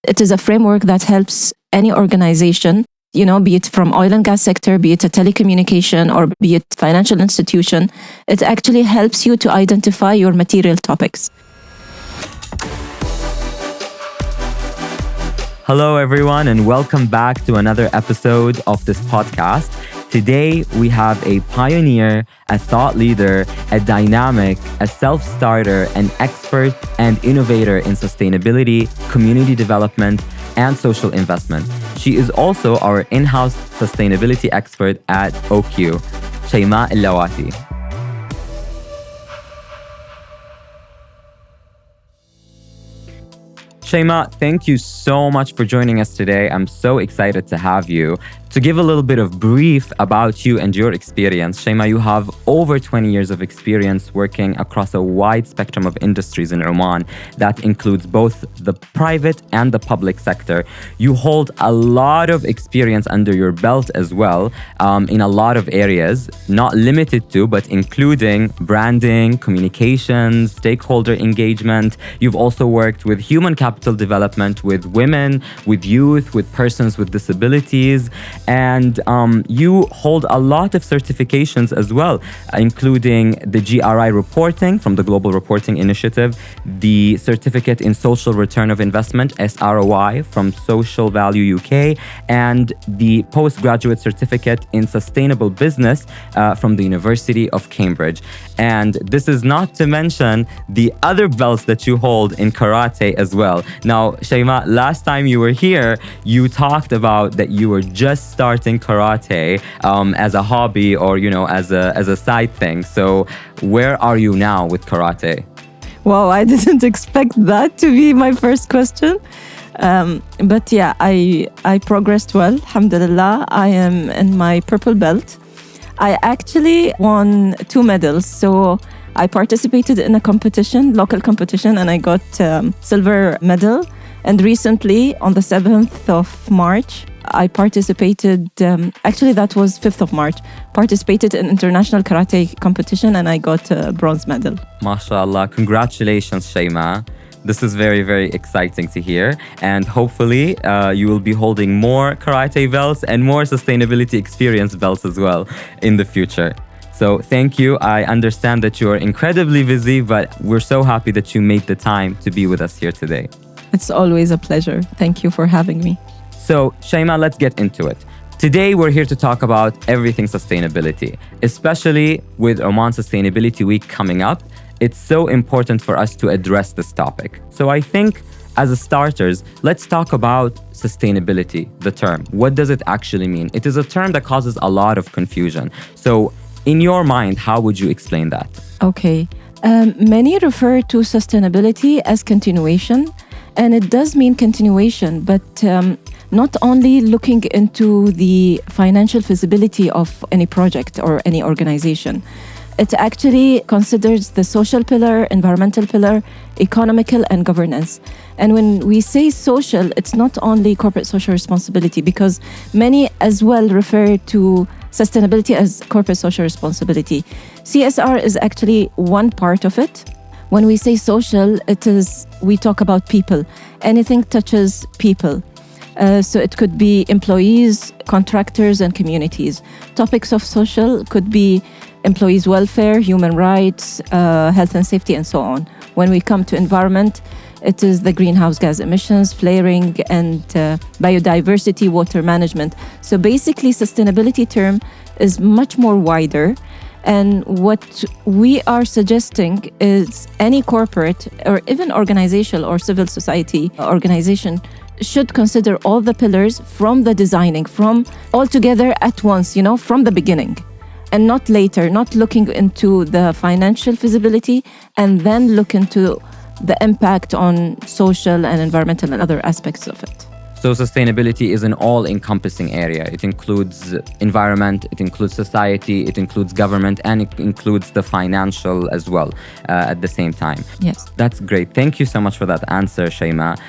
It is a framework that helps any organization, be it from oil and gas sector, be it a telecommunication, or be it financial institution. It actually helps you to identify your material topics. Hello, everyone, and welcome back to another episode of this podcast. Today, we have a pioneer, a thought leader, a dynamic, a self-starter, an expert and innovator in sustainability, community development, and social investment. She is also our in-house sustainability expert at Ookyo, Shaima Al Lawati. Shaima, thank you so much for joining us today. I'm so excited to have you. To give a little bit of brief about you and your experience, Shaima, you have over 20 years of experience working across a wide spectrum of industries in Oman that includes both the private and the public sector. You hold a lot of experience under your belt as well in a lot of areas, not limited to, but including branding, communications, stakeholder engagement. You've also worked with human capital development, with women, with youth, with persons with disabilities. And you hold a lot of certifications as well, including the GRI reporting from the Global Reporting Initiative, the Certificate in Social Return of Investment, SROI, from Social Value UK, and the Postgraduate Certificate in Sustainable Business from the University of Cambridge. And this is not to mention the other belts that you hold in karate as well. Now, Shaima, last time you were here, you talked about that you were just starting karate as a hobby or, as a side thing. So where are you now with karate? Wow, I didn't expect that to be my first question. But yeah, I progressed well, alhamdulillah. I am in my purple belt. I actually won 2 medals. So I participated in a competition, local competition, and I got silver medal. And recently, on the 7th of March, I participated, actually that was 5th of March, participated in international karate competition and I got a bronze medal. MashaAllah, congratulations, Shaima. This is very, very exciting to hear. And hopefully you will be holding more karate belts and more sustainability experience belts as well in the future. So thank you. I understand that you're incredibly busy, but we're so happy that you made the time to be with us here today. It's always a pleasure. Thank you for having me. So, Shaima, let's get into it. Today, we're here to talk about everything sustainability, especially with Oman Sustainability Week coming up. It's so important for us to address this topic. So I think as a starters, let's talk about sustainability, the term. What does it actually mean? It is a term that causes a lot of confusion. So in your mind, how would you explain that? Okay. Many refer to sustainability as continuation, and it does mean continuation, but not only looking into the financial feasibility of any project or any organization. It actually considers the social pillar, environmental pillar, economical, and governance. And when we say social, it's not only corporate social responsibility, because many as well refer to sustainability as corporate social responsibility. CSR is actually one part of it. When we say social, we talk about people. Anything touches people. So it could be employees, contractors, and communities. Topics of social could be employees' welfare, human rights, health and safety, and so on. When we come to environment, it is the greenhouse gas emissions, flaring, and biodiversity, water management. So basically, sustainability term is much more wider. And what we are suggesting is any corporate or even organizational or civil society organization should consider all the pillars from the designing, from all together at once, from the beginning, and not later, not looking into the financial feasibility and then look into the impact on social and environmental and other aspects of it. So sustainability is an all-encompassing area. It includes environment, it includes society, it includes government, and it includes the financial as well at the same time. Yes. That's great. Thank you so much for that answer, Shaima.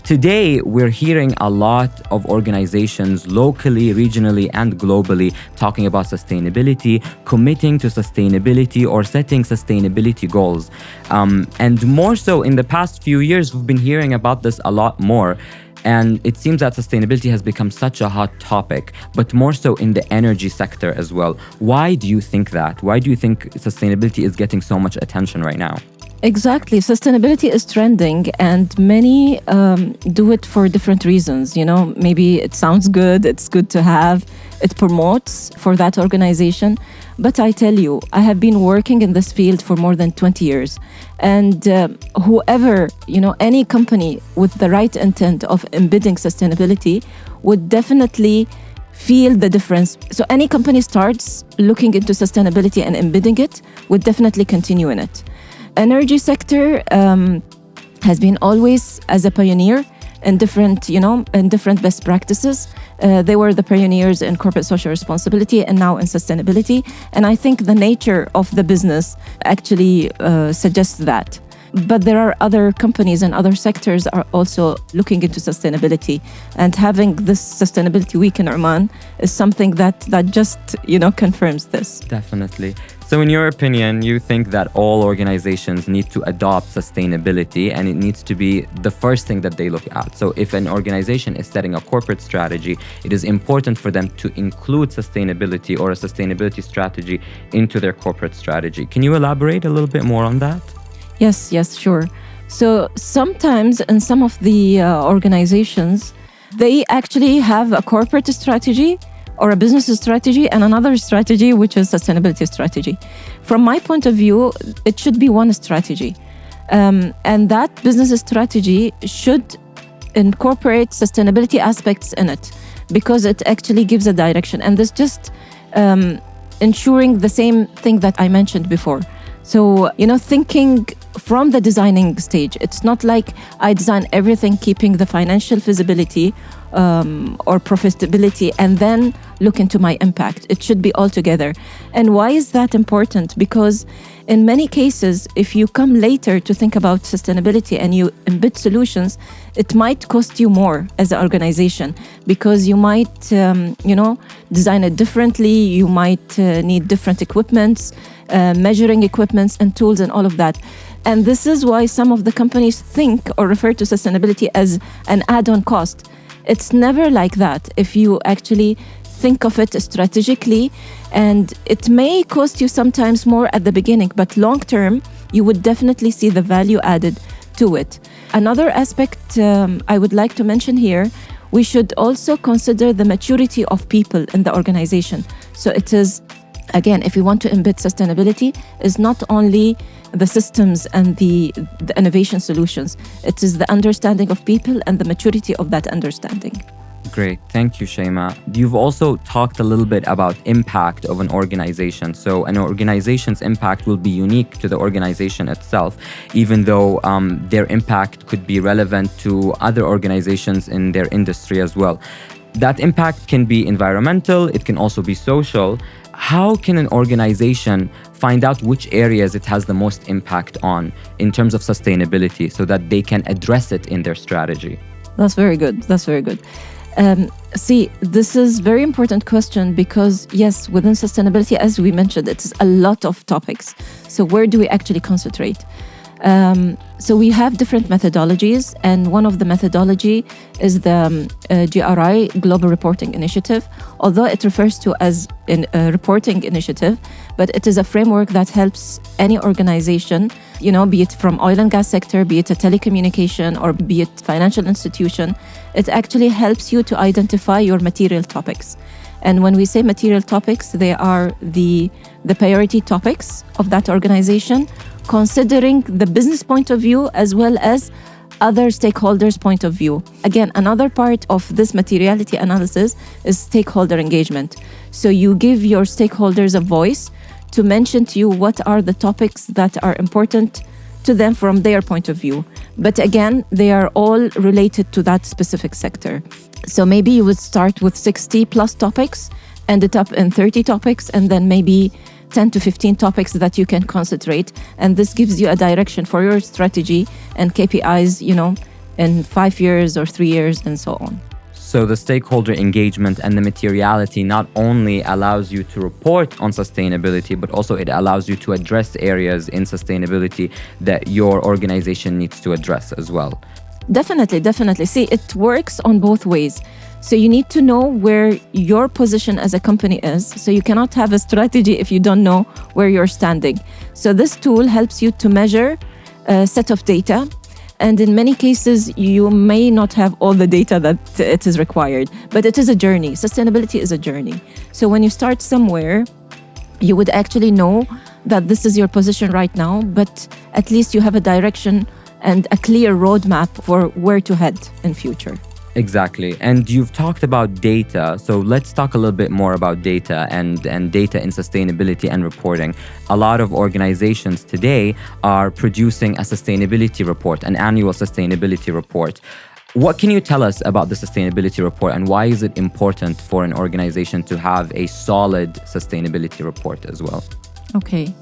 Today, we're hearing a lot of organizations locally, regionally, and globally talking about sustainability, committing to sustainability, or setting sustainability goals. And more so in the past few years, we've been hearing about this a lot more. And it seems that sustainability has become such a hot topic, but more so in the energy sector as well. Why do you think that? Why do you think sustainability is getting so much attention right now? Exactly. Sustainability is trending, and many do it for different reasons. You know, maybe it sounds good, it's good to have, it promotes for that organization. But I tell you, I have been working in this field for more than 20 years. And whoever, any company with the right intent of embedding sustainability would definitely feel the difference. So any company starts looking into sustainability and embedding it would definitely continue in it. Energy sector has been always as a pioneer in different best practices. They were the pioneers in corporate social responsibility and now in sustainability. And I think the nature of the business actually suggests that. But there are other companies and other sectors are also looking into sustainability. And having this Sustainability Week in Oman is something that just, confirms this. Definitely. So in your opinion, you think that all organizations need to adopt sustainability and it needs to be the first thing that they look at. So if an organization is setting a corporate strategy, it is important for them to include sustainability or a sustainability strategy into their corporate strategy. Can you elaborate a little bit more on that? Yes, sure. So sometimes in some of the organizations, they actually have a corporate strategy or a business strategy and another strategy, which is sustainability strategy. From my point of view, it should be one strategy. And that business strategy should incorporate sustainability aspects in it because it actually gives a direction. And this just ensuring the same thing that I mentioned before. So, thinking from the designing stage, it's not like I design everything keeping the financial feasibility or profitability and then look into my impact. It should be all together. And why is that important? Because in many cases, if you come later to think about sustainability and you embed solutions, it might cost you more as an organization because you might, design it differently. You might need different equipments, measuring equipments and tools and all of that. And this is why some of the companies think or refer to sustainability as an add-on cost. It's never like that if you actually think of it strategically, and it may cost you sometimes more at the beginning, but long term, you would definitely see the value added to it. Another aspect I would like to mention here, we should also consider the maturity of people in the organization. So it is, again, if you want to embed sustainability, is not only the systems and the innovation solutions. It is the understanding of people and the maturity of that understanding. Great. Thank you, Shaima. You've also talked a little bit about impact of an organization. So an organization's impact will be unique to the organization itself, even though their impact could be relevant to other organizations in their industry as well. That impact can be environmental, it can also be social. How can an organization find out which areas it has the most impact on in terms of sustainability so that they can address it in their strategy? That's very good. See, this is a very important question because, yes, within sustainability, as we mentioned, it's a lot of topics. So where do we actually concentrate? So we have different methodologies, and one of the methodology is the GRI, Global Reporting Initiative, although it refers to as a reporting initiative, but it is a framework that helps any organization, be it from oil and gas sector, be it a telecommunication, or be it financial institution. It actually helps you to identify your material topics. And when we say material topics, they are the priority topics of that organization, considering the business point of view as well as other stakeholders' point of view. Again, another part of this materiality analysis is stakeholder engagement. So you give your stakeholders a voice to mention to you what are the topics that are important to them from their point of view. But again, they are all related to that specific sector. So maybe you would start with 60 plus topics, end it up in 30 topics, and then maybe 10 to 15 topics that you can concentrate. And this gives you a direction for your strategy and KPIs, in 5 years or 3 years and so on. So the stakeholder engagement and the materiality not only allows you to report on sustainability, but also it allows you to address areas in sustainability that your organization needs to address as well. Definitely. See, it works on both ways. So you need to know where your position as a company is. So you cannot have a strategy if you don't know where you're standing. So this tool helps you to measure a set of data. And in many cases, you may not have all the data that it is required, but it is a journey. Sustainability is a journey. So when you start somewhere, you would actually know that this is your position right now, but at least you have a direction and a clear roadmap for where to head in future. Exactly. And you've talked about data. So let's talk a little bit more about data and data in sustainability and reporting. A lot of organizations today are producing a sustainability report, an annual sustainability report. What can you tell us about the sustainability report and why is it important for an organization to have a solid sustainability report as well? Okay.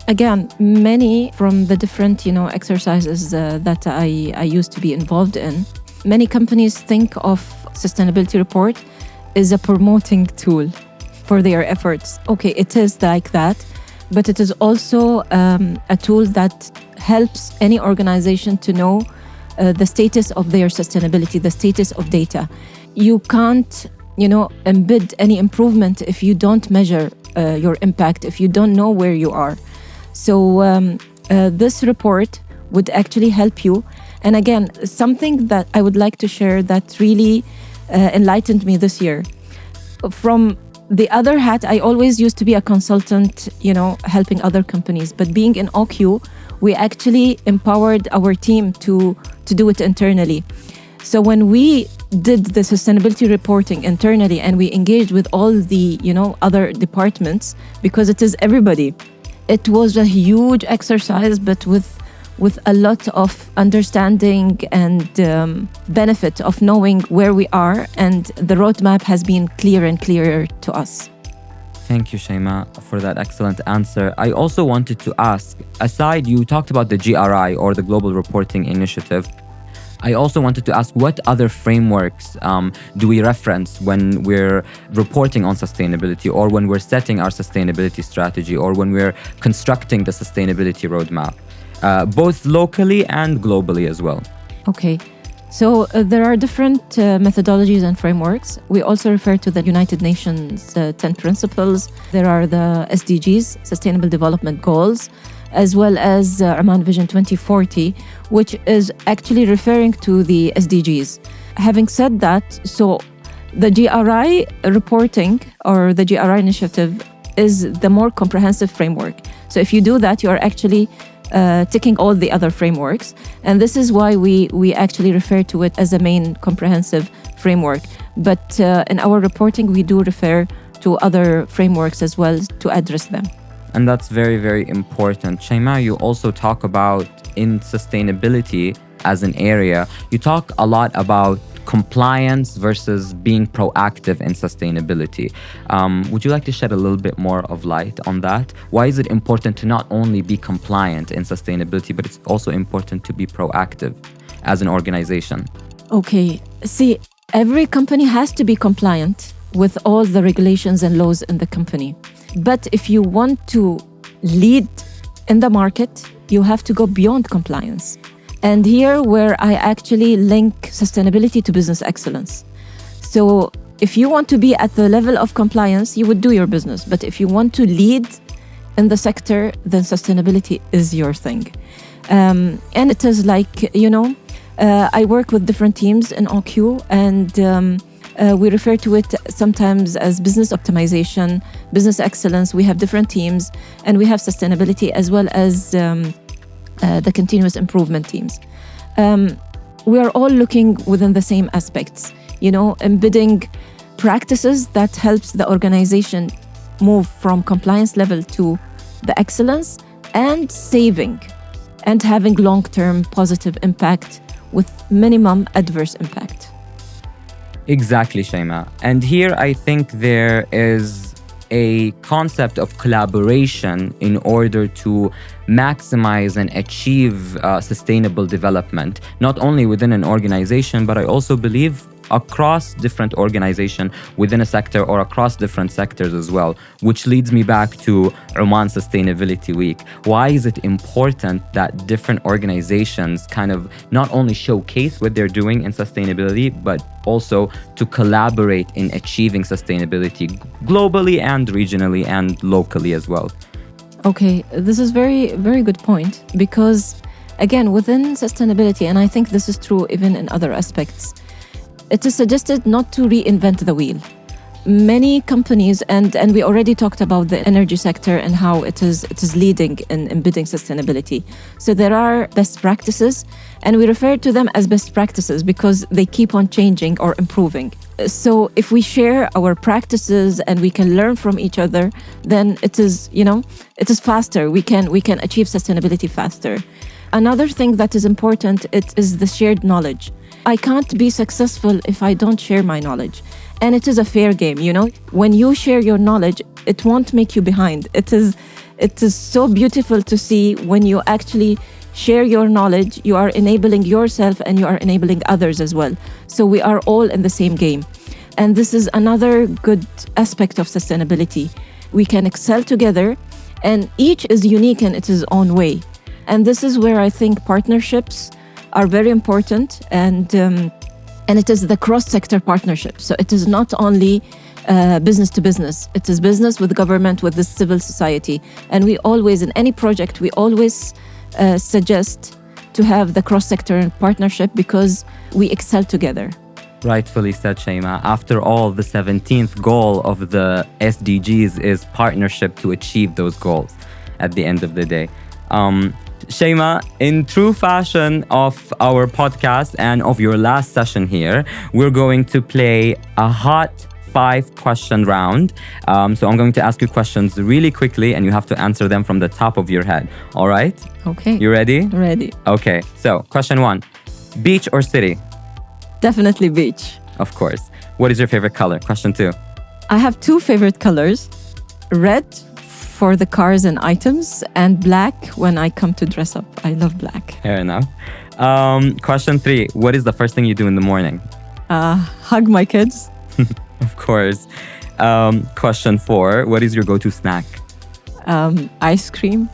Again, many from the different, exercises that I used to be involved in, many companies think of sustainability report as a promoting tool for their efforts. Okay, it is like that, but it is also a tool that helps any organization to know the status of their sustainability, the status of data. You can't, embed any improvement if you don't measure your impact, if you don't know where you are. So this report would actually help you. And again, something that I would like to share that really enlightened me this year. From the other hat, I always used to be a consultant, helping other companies. But being in Ookyo, we actually empowered our team to do it internally. So when we did the sustainability reporting internally and we engaged with all the, other departments, because it is everybody, it was a huge exercise, but with a lot of understanding and benefit of knowing where we are, and the roadmap has been clearer and clearer to us. Thank you, Shaima, for that excellent answer. I also wanted to ask, aside, you talked about the GRI or the Global Reporting Initiative. I also wanted to ask, what other frameworks do we reference when we're reporting on sustainability, or when we're setting our sustainability strategy, or when we're constructing the sustainability roadmap, both locally and globally as well? Okay, so there are different methodologies and frameworks. We also refer to the United Nations 10 principles. There are the SDGs, Sustainable Development Goals, as well as Oman Vision 2040, which is actually referring to the SDGs. Having said that, so the GRI reporting or the GRI initiative is the more comprehensive framework. So if you do that, you are actually ticking all the other frameworks. And this is why we actually refer to it as a main comprehensive framework. But in our reporting, we do refer to other frameworks as well to address them. And that's very, very important. Shaima, you also talk about in sustainability as an area, you talk a lot about compliance versus being proactive in sustainability. Would you like to shed a little bit more of light on that? Why is it important to not only be compliant in sustainability, but it's also important to be proactive as an organization? Okay, see, every company has to be compliant with all the regulations and laws in the company. But if you want to lead in the market, you have to go beyond compliance. And here where I actually link sustainability to business excellence. So if you want to be at the level of compliance, you would do your business. But if you want to lead in the sector, then sustainability is your thing. And it is like, I work with different teams in Ookyo, and we refer to it sometimes as business optimization, business excellence. We have different teams, and we have sustainability as well as the continuous improvement teams. We are all looking within the same aspects, embedding practices that helps the organization move from compliance level to the excellence, and saving and having long-term positive impact with minimum adverse impact. Exactly, Shaima. And here I think there is a concept of collaboration in order to maximize and achieve sustainable development, not only within an organization, but I also believe across different organizations within a sector or across different sectors as well, which leads me back to Oman Sustainability Week. Why is it important that different organizations kind of not only showcase what they're doing in sustainability, but also to collaborate in achieving sustainability globally and regionally and locally as well? Okay, this is very, very good point, because again, within sustainability, and I think this is true even in other aspects, it is suggested not to reinvent the wheel. Many companies, and we already talked about the energy sector and how it is leading in embedding sustainability. So there are best practices, and we refer to them as best practices because they keep on changing or improving. So if we share our practices and we can learn from each other, then it is faster. We can achieve sustainability faster. Another thing that is important, it is the shared knowledge. I can't be successful if I don't share my knowledge. And it is a fair game, When you share your knowledge, it won't make you behind. It is so beautiful to see when you actually share your knowledge, you are enabling yourself and you are enabling others as well. So we are all in the same game. And this is another good aspect of sustainability. We can excel together, and each is unique in its own way. And this is where I think partnerships are very important, and it is the cross-sector partnership. So it is not only business to business, it is business with government, with the civil society. And we always, in any project, we always suggest to have the cross-sector partnership because we excel together. Rightfully said, Shaima. After all, the 17th goal of the SDGs is partnership to achieve those goals at the end of the day. Shaima, in true fashion of our podcast and of your last session here, we're going to play a hot 5-question round. So I'm going to ask you questions really quickly and you have to answer them from the top of your head. All right? Okay. You ready? Ready. Okay. So question 1, beach or city? Definitely beach. Of course. What is your favorite color? Question 2. I have 2 favorite colors. Red for the cars and items, and black when I come to dress up. I love black. Fair enough. Question 3. What is the first thing you do in the morning? Hug my kids. Of course. Question 4. What is your go-to snack? Ice cream.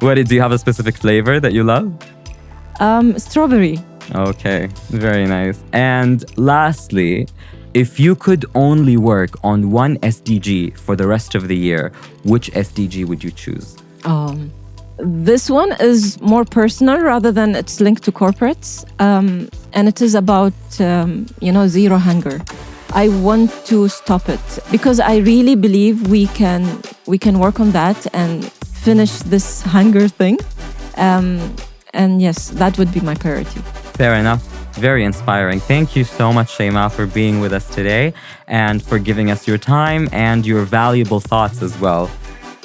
Do you have a specific flavor that you love? Strawberry. Okay, very nice. And lastly, if you could only work on one SDG for the rest of the year, which SDG would you choose? This one is more personal rather than it's linked to corporates. And it is about, zero hunger. I want to stop it because I really believe we can work on that and finish this hunger thing. And yes, that would be my priority. Fair enough. Very inspiring. Thank you so much, Shaima, for being with us today and for giving us your time and your valuable thoughts as well.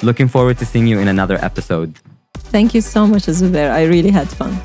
Looking forward to seeing you in another episode. Thank you so much, Zubair. I really had fun.